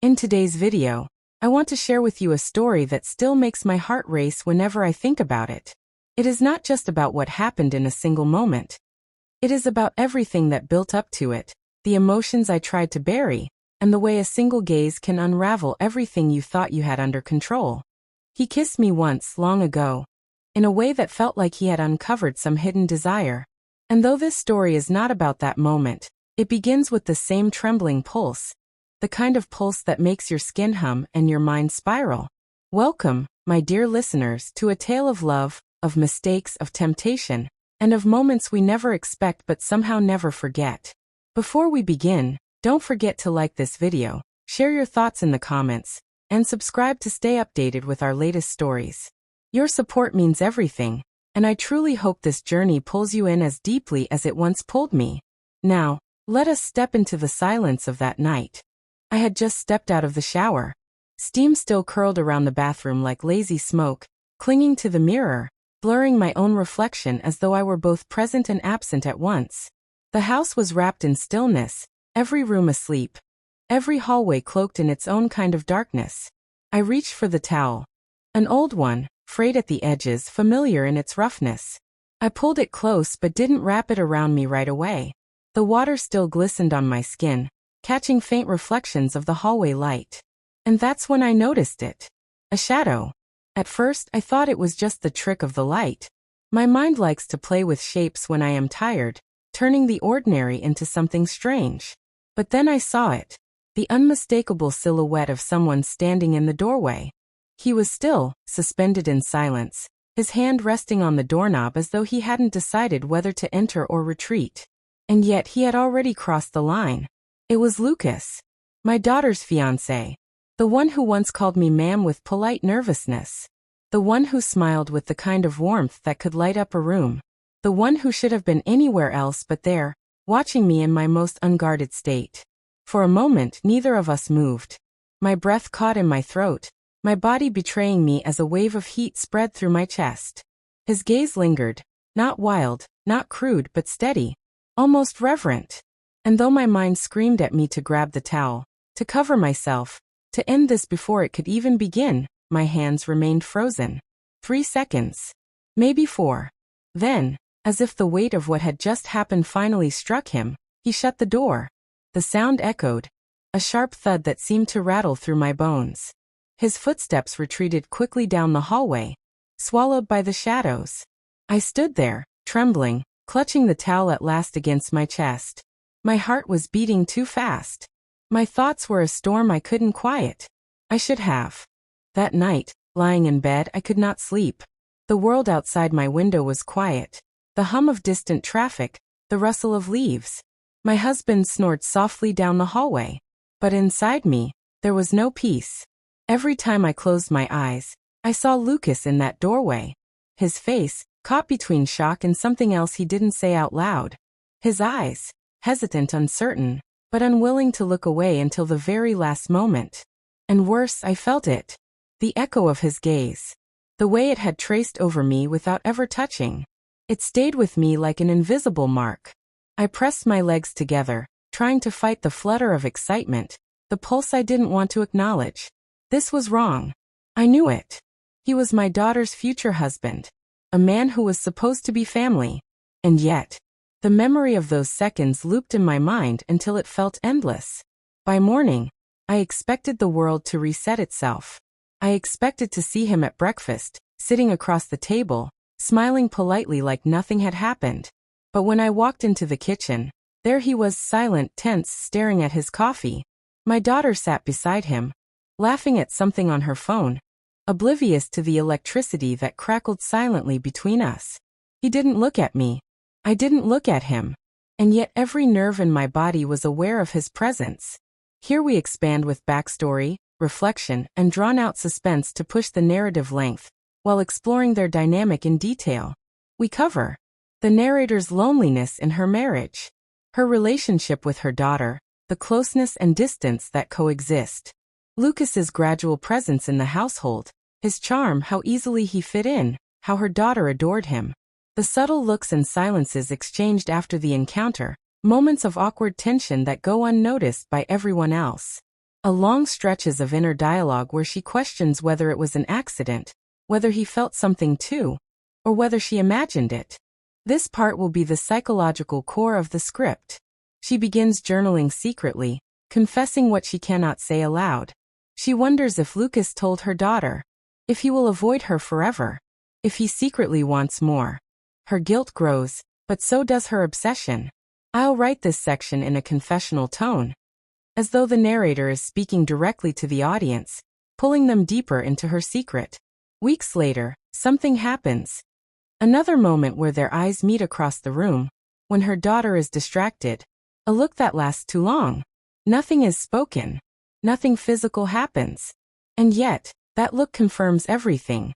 In today's video, I want to share with you a story that still makes my heart race whenever I think about it. It is not just about what happened in a single moment. It is about everything that built up to it, the emotions I tried to bury, and the way a single gaze can unravel everything you thought you had under control. He kissed me once, long ago, in a way that felt like he had uncovered some hidden desire. And though this story is not about that moment, it begins with the same trembling pulse, the kind of pulse that makes your skin hum and your mind spiral. Welcome, my dear listeners, to a tale of love, of mistakes, of temptation, and of moments we never expect but somehow never forget. Before we begin, don't forget to like this video, share your thoughts in the comments, and subscribe to stay updated with our latest stories. Your support means everything, and I truly hope this journey pulls you in as deeply as it once pulled me. Now, let us step into the silence of that night. I had just stepped out of the shower. Steam still curled around the bathroom like lazy smoke, clinging to the mirror, blurring my own reflection as though I were both present and absent at once. The house was wrapped in stillness, every room asleep, every hallway cloaked in its own kind of darkness. I reached for the towel. An old one, frayed at the edges, familiar in its roughness. I pulled it close but didn't wrap it around me right away. The water still glistened on my skin, catching faint reflections of the hallway light. And that's when I noticed it. A shadow. At first, I thought it was just the trick of the light. My mind likes to play with shapes when I am tired, turning the ordinary into something strange. But then I saw it. The unmistakable silhouette of someone standing in the doorway. He was still, suspended in silence, his hand resting on the doorknob as though he hadn't decided whether to enter or retreat. And yet he had already crossed the line. It was Lucas, my daughter's fiancé, the one who once called me ma'am with polite nervousness, the one who smiled with the kind of warmth that could light up a room, the one who should have been anywhere else but there, watching me in my most unguarded state. For a moment, neither of us moved. My breath caught in my throat, my body betraying me as a wave of heat spread through my chest. His gaze lingered, not wild, not crude, but steady, almost reverent. And though my mind screamed at me to grab the towel, to cover myself, to end this before it could even begin, my hands remained frozen. 3 seconds. Maybe 4. Then, as if the weight of what had just happened finally struck him, he shut the door. The sound echoed, a sharp thud that seemed to rattle through my bones. His footsteps retreated quickly down the hallway, swallowed by the shadows. I stood there, trembling, clutching the towel at last against my chest. My heart was beating too fast. My thoughts were a storm I couldn't quiet. I should have. That night, lying in bed, I could not sleep. The world outside my window was quiet. The hum of distant traffic, the rustle of leaves. My husband snored softly down the hallway. But inside me, there was no peace. Every time I closed my eyes, I saw Lucas in that doorway. His face, caught between shock and something else he didn't say out loud. His eyes, hesitant, uncertain, but unwilling to look away until the very last moment. And worse, I felt it. The echo of his gaze. The way it had traced over me without ever touching. It stayed with me like an invisible mark. I pressed my legs together, trying to fight the flutter of excitement, the pulse I didn't want to acknowledge. This was wrong. I knew it. He was my daughter's future husband. A man who was supposed to be family. And yet, the memory of those seconds looped in my mind until it felt endless. By morning, I expected the world to reset itself. I expected to see him at breakfast, sitting across the table, smiling politely like nothing had happened. But when I walked into the kitchen, there he was, silent, tense, staring at his coffee. My daughter sat beside him, laughing at something on her phone, oblivious to the electricity that crackled silently between us. He didn't look at me. I didn't look at him. And yet every nerve in my body was aware of his presence. Here we expand with backstory, reflection, and drawn-out suspense to push the narrative length, while exploring their dynamic in detail. We cover the narrator's loneliness in her marriage, her relationship with her daughter, the closeness and distance that coexist, Lucas's gradual presence in the household, his charm, how easily he fit in, how her daughter adored him, the subtle looks and silences exchanged after the encounter, moments of awkward tension that go unnoticed by everyone else. A long stretches of inner dialogue where she questions whether it was an accident, whether he felt something too, or whether she imagined it. This part will be the psychological core of the script. She begins journaling secretly, confessing what she cannot say aloud. She wonders if Lucas told her daughter, if he will avoid her forever, if he secretly wants more. Her guilt grows, but so does her obsession. I'll write this section in a confessional tone, as though the narrator is speaking directly to the audience, pulling them deeper into her secret. Weeks later, something happens. Another moment where their eyes meet across the room, when her daughter is distracted. A look that lasts too long. Nothing is spoken. Nothing physical happens. And yet, that look confirms everything.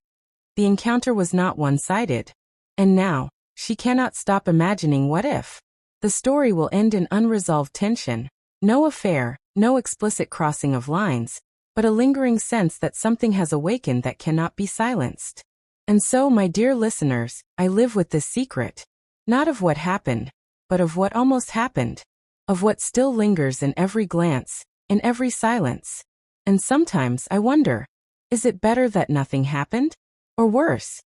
The encounter was not one-sided. And now, she cannot stop imagining what if. The story will end in unresolved tension. No affair, no explicit crossing of lines, but a lingering sense that something has awakened that cannot be silenced. And so, my dear listeners, I live with this secret. Not of what happened, but of what almost happened. Of what still lingers in every glance, in every silence. And sometimes I wonder, is it better that nothing happened? Or worse,